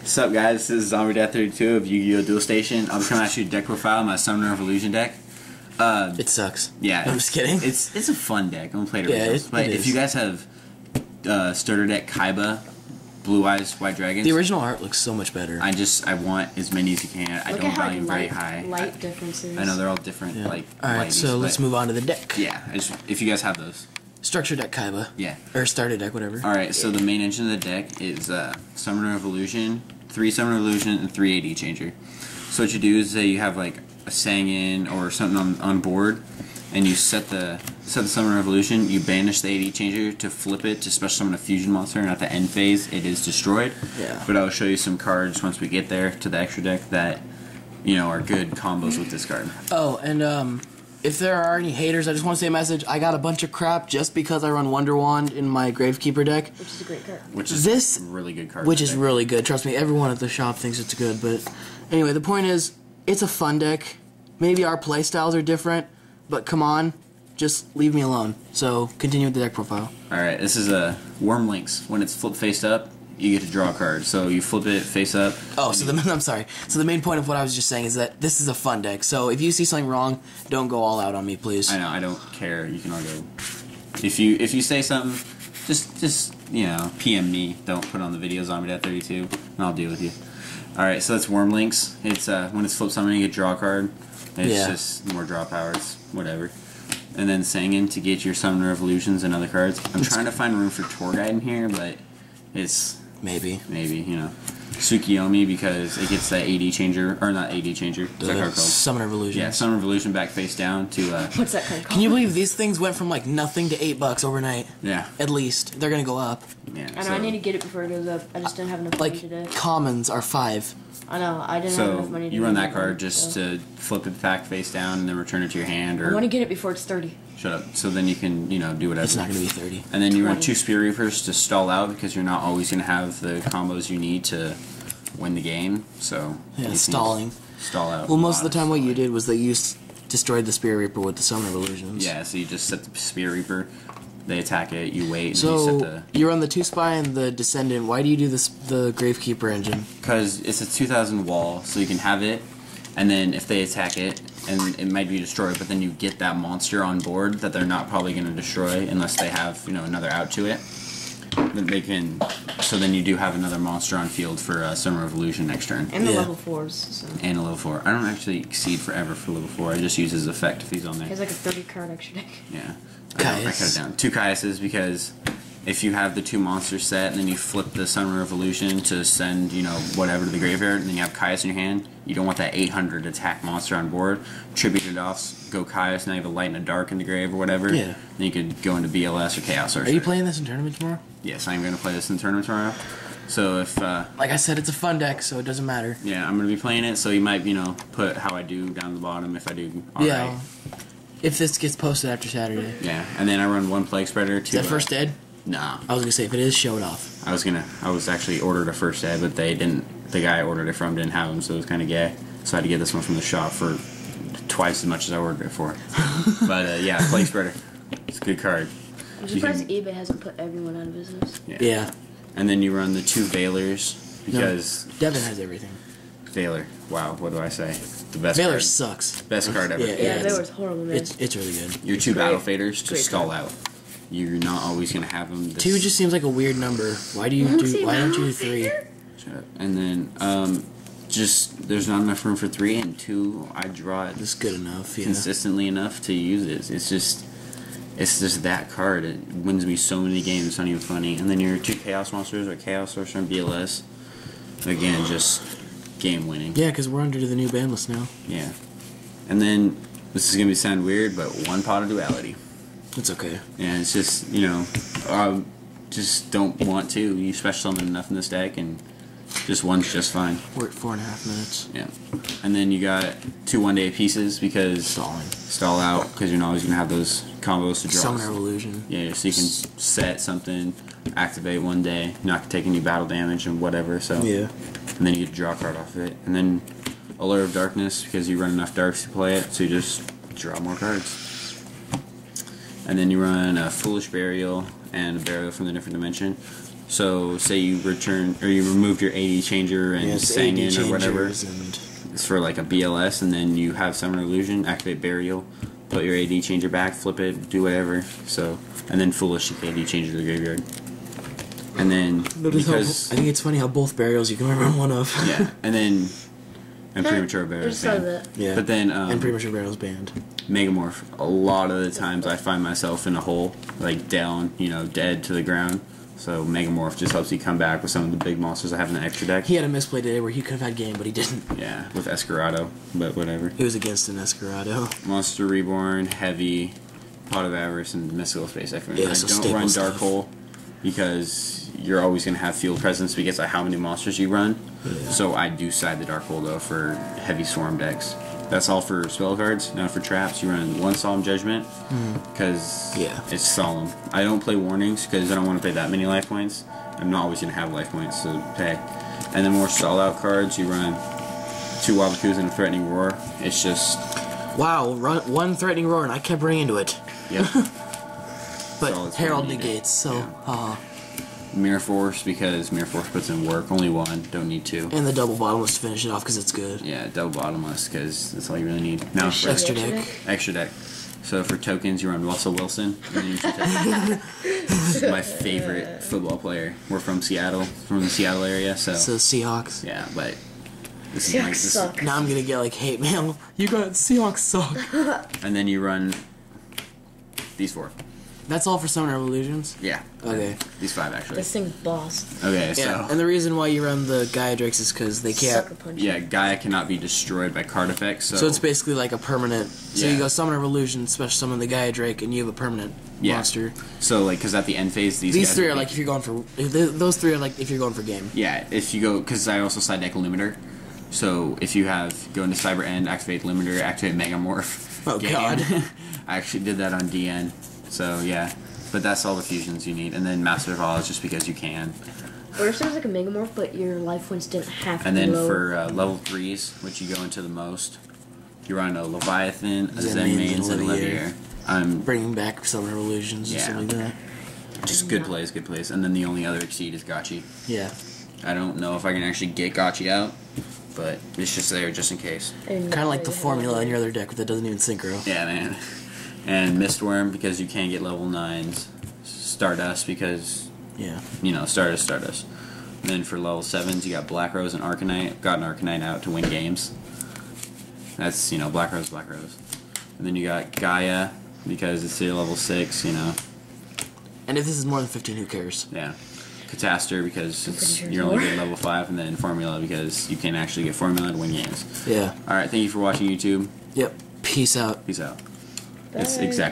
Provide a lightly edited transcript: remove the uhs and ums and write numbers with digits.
What's up, guys? This is Zombie Death 32 of Yu-Gi-Oh! Duel Station. I'm coming at you deck profile, my Summoner of Illusion deck. It sucks. Yeah. I'm just kidding. It's a fun deck. I'm gonna play it Yeah, originals. But it if is. you guys have starter deck Kaiba, Blue Eyes, White Dragons, The original art looks so much better. I want as many as you can. I Look don't at how value them very light, high. light differences. I know they're all different. Yeah. Like Alright, so lighties, let's but move on to the deck. Yeah, if you guys have those. Structure deck Kaiba. Yeah. Or starter deck, whatever. Alright, so the main engine of the deck is Summoner of Illusion, 3 Summoner of Illusion, and 3 AD Changer. So what you do is you have like a Sangin or something on board, and you set the Summoner of Illusion, you banish the AD Changer to flip it to special summon a fusion monster, and at the end phase it is destroyed. Yeah. But I'll show you some cards once we get there to the extra deck that, you know, are good combos with this card. Oh, and if there are any haters, I just want to say a message. I got a bunch of crap just because I run Wonder Wand in my Gravekeeper deck. Which is a great card. Which is This- a really good card. Which in is the deck. really good. Trust me, everyone at the shop thinks it's good. But anyway, the point is, it's a fun deck. Maybe our play styles are different, but come on, just leave me alone. So continue with the deck profile. Alright, this is a Worm Links. When it's flipped face up, you get to draw a card. So you flip it face up. Oh, so I'm sorry. So the main point of what I was just saying is that this is a fun deck. So if you see something wrong, don't go all out on me, please. I know, I don't care. You can all go. If you say something, just you know, PM me. Don't put it on the video, Zombie Death 32, and I'll deal with you. Alright, so that's Worm Links. It's when it's flip summoning, you get draw a card. It's Yeah. just more draw powers, whatever. And then Sangin to get your Summoner of Illusions and other cards. I'm trying to find room for Tour Guide in here, but it's Maybe. you know. Tsukiyomi because it gets that AD changer, or not AD changer. What's that card called? Summoner of Illusion. Yeah, Summoner of Illusion back face down to What's that card called? Can you believe these things went from like nothing to $8 overnight? yeah. At least they're gonna go up. Yeah. I know, I need to get it before it goes up. I just didn't have enough money Like today. commons are 5. I know, I didn't have enough So money to you run get that it, card just so. to flip it back face down and then return it to your hand, I want or to get it before it's 30. shut up. So then you can, you know, do whatever. It's not gonna be 30. And then you run 20. 2 Spear Reapers to stall out because you're not always gonna have the combos you need to win the game. So you Yeah, can stalling. stall out. Well, a most of lot the time, what you stalling. did was that you destroyed the Spear Reaper with the Summoner of Illusions. Yeah, so you just set the Spear Reaper, they attack it, you wait, and then you set So the. you run the 2 Spy and the Descendant. Why do you do this? The Gravekeeper engine? Because it's a 2000 wall, so you can have it, and then if they attack it, and it might be destroyed, but then you get that monster on board that they're not probably going to destroy unless they have, you know, another out to it. Then they can. So then you do have another monster on field for Summer of Illusion next turn. And the Yeah. level 4s, so. And a level 4. I don't actually exceed forever for level 4. I just use his effect if he's on He there. has like a 30 card extra deck. Yeah. I cut Caius. it down. 2 Caiuses because if you have the 2 monsters set and then you flip the Summer of Illusion to send, you know, whatever to the graveyard, and then you have Caius in your hand, you don't want that 800 attack monster on board. Tribute it off, go Caius, now you have a light and a dark in the grave or whatever. Yeah. Then you could go into BLS or Chaos Sorcerer. Are you playing this in tournament tomorrow? Yes, I'm going to play this in the tournament tomorrow. So if, Like I said, it's a fun deck, so it doesn't matter. yeah, I'm going to be playing it, so you might, you know, put how I do down the bottom if I do alright. Yeah. If this gets posted after Saturday. Yeah, and then I run 1 Plague Spreader, 2... Is that first ed? Nah. I was gonna say if it is, show it off. I was actually ordered a first ed, but they didn't, the guy I ordered it from didn't have them, so it was kind of gay. So I had to get this one from the shop for twice as much as I ordered it for. But yeah, Plague Spreader. It's a good card. I'm You surprised can- eBay hasn't put everyone out of business. Yeah. And then you run the 2 Veilers, because Devin has everything. Veiler, wow, what do I say? The best Valor card. sucks. Best card ever. Yeah, Yeah, it's- that was horrible, man. It's really good. Your 2 Great. Battle Faders to Great stall card. out. You're not always going to have them. 2 just seems like a weird number. Why do you do? Why don't you do 3? And then, just, there's not enough room for 3, and 2, I draw it That's good enough. Yeah. consistently enough to use it. It's just that card. It wins me so many games. It's not even funny. And then your 2 Chaos Monsters or Chaos Sorcerer and BLS. Again, just game winning. Yeah, because we're under the new ban list now. Yeah. And then this is gonna sound weird, but 1 Pot of Duality. It's okay. And it's just, you know, I just don't want to. You special summon enough in this deck, and just 1's just fine. We're at 4.5 minutes. Yeah. And then you got 2 1-day pieces because Stalling. stall out because you're not always gonna have those combos to draw. Summoner of Illusion. Yeah, so you can set something, activate 1 day, not take any battle damage and whatever. So Yeah. and then you get to draw a card off of it, and then Allure of Darkness because you run enough darks to play it, so you just draw more cards. And then you run a Foolish Burial and a Burial from the Different Dimension. So say you return or you removed your AD changer and Yes, sang AD in or whatever. changers and It's for like a BLS, and then you have Summoner Illusion, activate Burial, put your AD changer back, flip it, do whatever. So, and then Foolish, you can AD changer to the graveyard. And then because I think it's funny how both burials you can only run one of. yeah, and then and Premature I Burial just saw banned. that. Yeah. But then and premature burial's banned. Megamorph. A lot of the times I find myself in a hole, like down, dead to the ground. So Megamorph just helps you come back with some of the big monsters I have in the extra deck. He had a misplay today where he could have had game, but he didn't. Yeah, with Escarado, but whatever. He was against an Escarado. Monster Reborn, Heavy, Pot of Avarice, and Mystical Space Echo. Yeah, I so don't staple run stuff. Dark Hole because you're always going to have field presence because of how many monsters you run. Yeah. So I do side the Dark Hole though for heavy Swarm decks. That's all for spell cards. Now for traps, you run one Solemn Judgment because Yeah. it's solemn. I don't play Warnings because I don't want to pay that many life points. I'm not always going to have life points to pay. And then more stall out cards, you run 2 Wabakus and a Threatening Roar. It's just, Wow, one threatening roar, and I kept running into it. yep. But all it's Herald gonna need. negates, so Yeah. haha. Mirror Force because Mirror Force puts in work. Only one, don't need 2. And the double bottomless to finish it off because it's good. Yeah, double bottomless because that's all you really need. Now for Extra Extra deck. extra deck. So for tokens, you run Russell Wilson. And then you use your token. This is my favorite football player. We're from Seattle, from the Seattle area. So So Seahawks. yeah, but this is Seahawks like this. suck. Now I'm gonna get like hate mail. You got Seahawks suck. And then you run these 4. That's all for Summoner of Illusions. Yeah. Okay. These 5 actually. This thing's boss. Okay, so Yeah, and the reason why you run the Gaia Drakes is because they can't. Sucker punch. yeah, Gaia cannot be destroyed by card effects. So, So it's basically like a permanent. So Yeah. you go Summoner of Illusions, special summon the Gaia Drake, and you have a permanent Yeah. monster. So like, because at the end phase, these These guys three would are be- like if you're going for. Those three are like if you're going for game. Yeah, if you go, because I also side deck Limiter. So if you go into Cyber End, activate Limiter, activate Megamorph. Oh, game. God. I actually did that on DN. So yeah, but that's all the fusions you need, and then Master of All is just because you can. Or if there's like a Megamorph, but your life points didn't have to And be then low. for level 3s, which you go into the most, you run a Leviathan, a Zen Mains, Zen Mains, and a and Levier. Levier. I'm Bringing back Summoner of Illusions and Yeah. stuff like that. just good plays, good plays. And then the only other Exceed is Gotchi. Yeah. I don't know if I can actually get Gotchi out, but it's just there just in case. Kind of like the formula in your other deck that doesn't even synchro. Yeah, man. And Mistworm because you can't get level 9s. Stardust because, Yeah. Stardust. And then for level 7s, you got Black Rose and Arcanite. Got an Arcanite out to win games. That's, Black Rose. And then you got Gaia because it's still level 6, And if this is more than 15, who cares? Yeah. Catastor because pretty sure you're it's only more. getting level 5. And then Formula because you can actually get Formula to win games. Yeah. Alright, thank you for watching YouTube. Yep. Peace out. Peace out. Bye. It's exactly.